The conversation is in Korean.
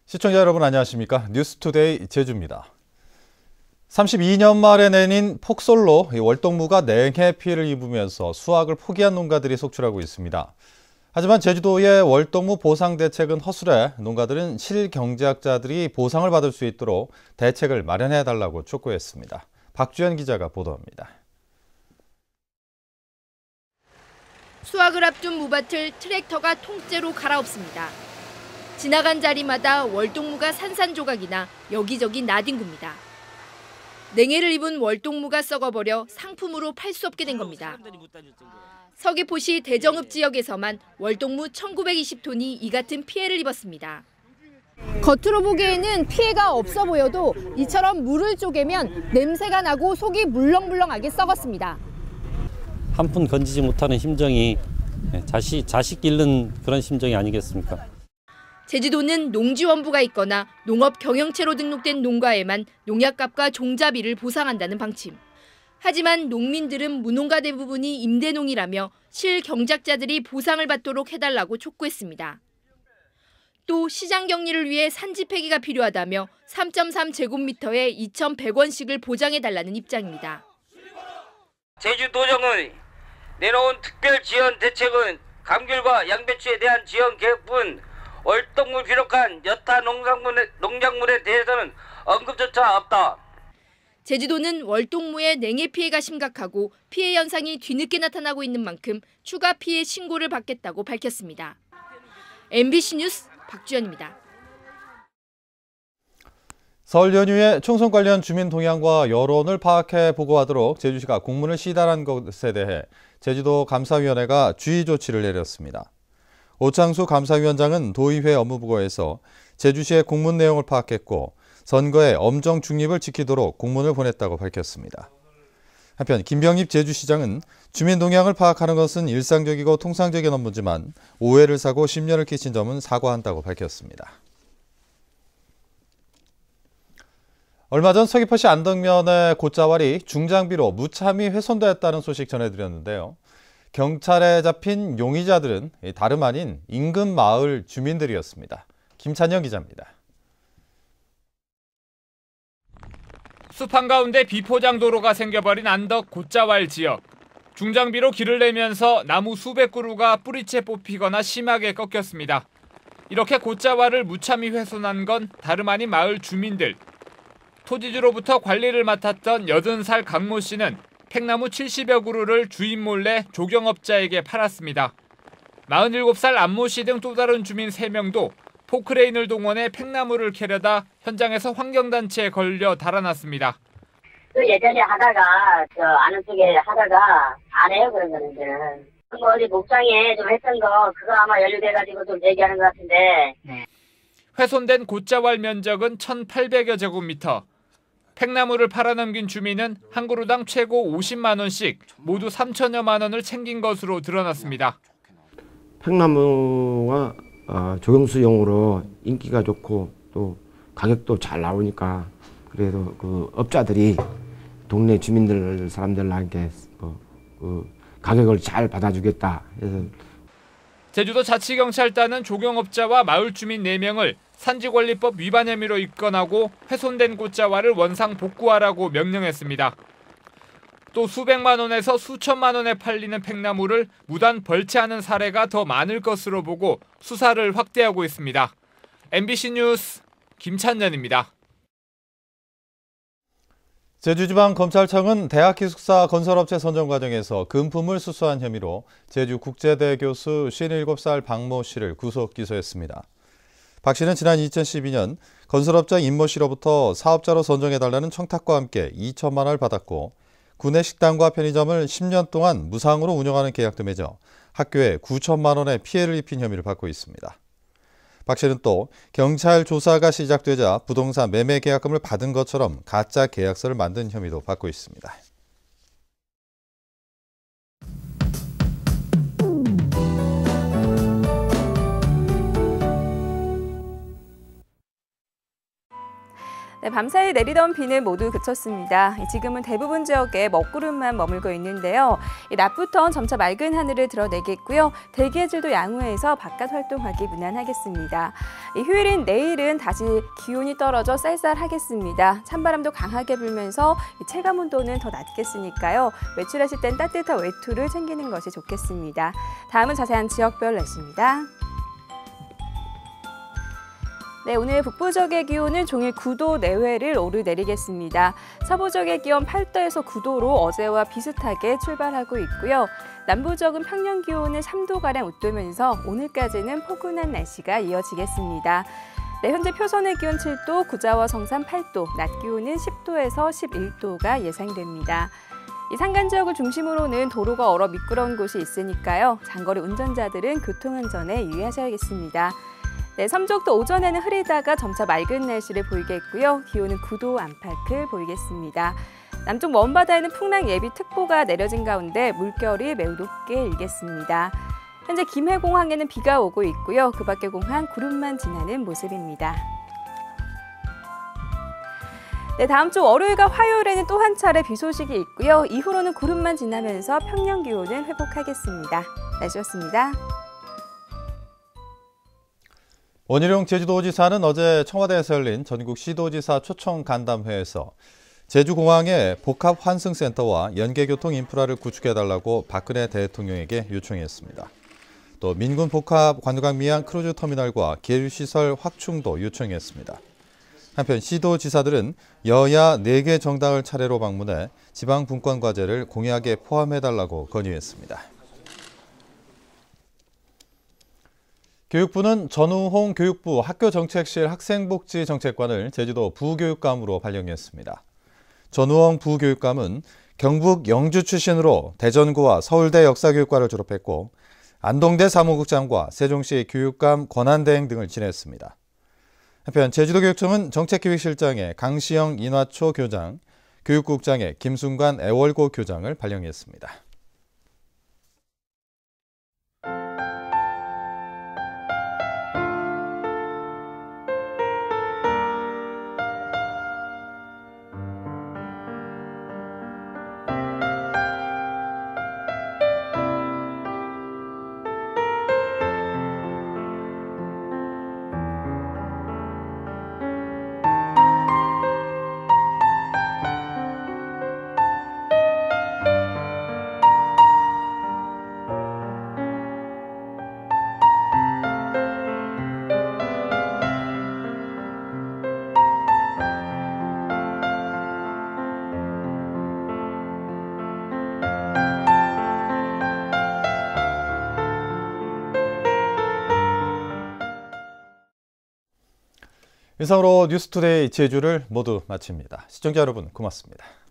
시청자 여러분 안녕하십니까? 뉴스투데이 제주입니다. 32년 만에 내린 폭설로 월동무가 냉해 피해를 입으면서 수확을 포기한 농가들이 속출하고 있습니다. 하지만 제주도의 월동무 보상 대책은 허술해 농가들은 실경제학자들이 보상을 받을 수 있도록 대책을 마련해달라고 촉구했습니다. 박주연 기자가 보도합니다. 수확을 앞둔 무밭을 트랙터가 통째로 갈아엎습니다. 지나간 자리마다 월동무가 산산조각이나 여기저기 나뒹굽니다. 냉해를 입은 월동무가 썩어버려 상품으로 팔 수 없게 된 겁니다. 서귀포시 대정읍 지역에서만 월동무 1920톤이 이 같은 피해를 입었습니다. 겉으로 보기에는 피해가 없어 보여도 이처럼 물을 쪼개면 냄새가 나고 속이 물렁물렁하게 썩었습니다. 한 푼 건지지 못하는 심정이 자식 잃는 그런 심정이 아니겠습니까? 제주도는 농지원부가 있거나 농업 경영체로 등록된 농가에만 농약값과 종자비를 보상한다는 방침. 하지만 농민들은 무농가 대부분이 임대농이라며 실경작자들이 보상을 받도록 해달라고 촉구했습니다. 또 시장 격리를 위해 산지 폐기가 필요하다며 3.3제곱미터에 2,100원씩을 보장해달라는 입장입니다. 제주도정의 내놓은 특별 지원 대책은 감귤과 양배추에 대한 지원 계획뿐 월동물 비롯한 여타 농작물에 대해서는 언급조차 없다. 제주도는 월동무의 냉해 피해가 심각하고 피해 현상이 뒤늦게 나타나고 있는 만큼 추가 피해 신고를 받겠다고 밝혔습니다. MBC 뉴스 박주연입니다. 설 연휴에 총선 관련 주민 동향과 여론을 파악해 보고하도록 제주시가 공문을 시달한 것에 대해 제주도 감사위원회가 주의 조치를 내렸습니다. 오창수 감사위원장은 도의회 업무보고에서 제주시의 공문 내용을 파악했고 선거에 엄정 중립을 지키도록 공문을 보냈다고 밝혔습니다. 한편 김병립 제주시장은 주민 동향을 파악하는 것은 일상적이고 통상적인 업무지만 오해를 사고 심려를 끼친 점은 사과한다고 밝혔습니다. 얼마 전 서귀포시 안덕면의 곶자왈이 중장비로 무참히 훼손됐다는 소식 전해드렸는데요. 경찰에 잡힌 용의자들은 다름 아닌 인근 마을 주민들이었습니다. 김찬영 기자입니다. 숲 한가운데 비포장 도로가 생겨버린 안덕 곶자왈 지역. 중장비로 길을 내면서 나무 수백 그루가 뿌리채 뽑히거나 심하게 꺾였습니다. 이렇게 곶자왈을 무참히 훼손한 건 다름 아닌 마을 주민들. 토지주로부터 관리를 맡았던 80살 강모 씨는 팽나무 70여 그루를 주인 몰래 조경업자에게 팔았습니다. 47살 안모 씨 등 또 다른 주민 3명도 포크레인을 동원해 팽나무를 캐려다 현장에서 환경단체에 걸려 달아났습니다. 예전에 하다가 아는 쪽에 하다가 안 해요 그런 거는 이제는. 어디 목장에 좀 했던 거 그거 아마 연루돼가지고 좀 얘기하는 것 같은데. 훼손된 곶자왈 면적은 1,800여 제곱미터. 팽나무를 팔아넘긴 주민은 한 그루당 최고 50만 원씩 모두 3천여만 원을 챙긴 것으로 드러났습니다. 팽나무가 조경수용으로 인기가 좋고 또 가격도 잘 나오니까 그래도 그 업자들이 동네 주민들 사람들한테 그 가격을 잘 받아주겠다 해서. 제주도 자치경찰단은 조경업자와 마을 주민 4명을 산지관리법 위반 혐의로 입건하고 훼손된 곶자왈을 원상 복구하라고 명령했습니다. 또 수백만 원에서 수천만 원에 팔리는 팽나무를 무단 벌채하는 사례가 더 많을 것으로 보고 수사를 확대하고 있습니다. MBC 뉴스 김찬년입니다. 제주지방검찰청은 대학기숙사 건설업체 선정 과정에서 금품을 수수한 혐의로 제주국제대 교수 57살 박모 씨를 구속 기소했습니다. 박 씨는 지난 2012년 건설업자 임모 씨로부터 사업자로 선정해달라는 청탁과 함께 2천만 원을 받았고 구내 식당과 편의점을 10년 동안 무상으로 운영하는 계약도 맺어 학교에 9천만 원의 피해를 입힌 혐의를 받고 있습니다. 박 씨는 또 경찰 조사가 시작되자 부동산 매매 계약금을 받은 것처럼 가짜 계약서를 만든 혐의도 받고 있습니다. 네, 밤사이 내리던 비는 모두 그쳤습니다. 지금은 대부분 지역에 먹구름만 머물고 있는데요. 낮부터 점차 맑은 하늘을 드러내겠고요. 대기질도 양호해서 바깥 활동하기 무난하겠습니다. 휴일인 내일은 다시 기온이 떨어져 쌀쌀하겠습니다. 찬바람도 강하게 불면서 체감 온도는 더 낮겠으니까요. 외출하실 땐 따뜻한 외투를 챙기는 것이 좋겠습니다. 다음은 자세한 지역별 날씨입니다. 네, 오늘 북부 지역의 기온은 종일 9도 내외를 오르내리겠습니다. 서부 지역의 기온 8도에서 9도로 어제와 비슷하게 출발하고 있고요. 남부 지역은 평년 기온을 3도가량 웃돌면서 오늘까지는 포근한 날씨가 이어지겠습니다. 네, 현재 표선의 기온 7도, 구자와 성산 8도, 낮 기온은 10도에서 11도가 예상됩니다. 이 산간 지역을 중심으로는 도로가 얼어 미끄러운 곳이 있으니까요. 장거리 운전자들은 교통안전에 유의하셔야겠습니다. 네, 삼척도 오전에는 흐리다가 점차 맑은 날씨를 보이겠고요. 기온은 9도 안팎을 보이겠습니다. 남쪽 먼바다에는 풍랑 예비특보가 내려진 가운데 물결이 매우 높게 일겠습니다. 현재 김해공항에는 비가 오고 있고요. 그 밖의 공항 구름만 지나는 모습입니다. 네, 다음 주 월요일과 화요일에는 또 한 차례 비 소식이 있고요. 이후로는 구름만 지나면서 평년 기온은 회복하겠습니다. 날씨였습니다. 원희룡 제주도지사는 어제 청와대에서 열린 전국 시도지사 초청 간담회에서 제주공항의 복합 환승센터와 연계교통 인프라를 구축해달라고 박근혜 대통령에게 요청했습니다. 또 민군 복합 관광 미양 크루즈 터미널과 계류시설 확충도 요청했습니다. 한편 시도지사들은 여야 4개 정당을 차례로 방문해 지방 분권 과제를 공약에 포함해달라고 건의했습니다. 교육부는 전우홍 교육부 학교정책실 학생복지정책관을 제주도 부교육감으로 발령했습니다. 전우홍 부교육감은 경북 영주 출신으로 대전구와 서울대 역사교육과를 졸업했고 안동대 사무국장과 세종시 교육감 권한대행 등을 지냈습니다. 한편 제주도교육청은 정책기획실장에 강시영 인화초 교장, 교육국장에 김순관 애월고 교장을 발령했습니다. 이상으로 뉴스투데이 제주를 모두 마칩니다. 시청자 여러분 고맙습니다.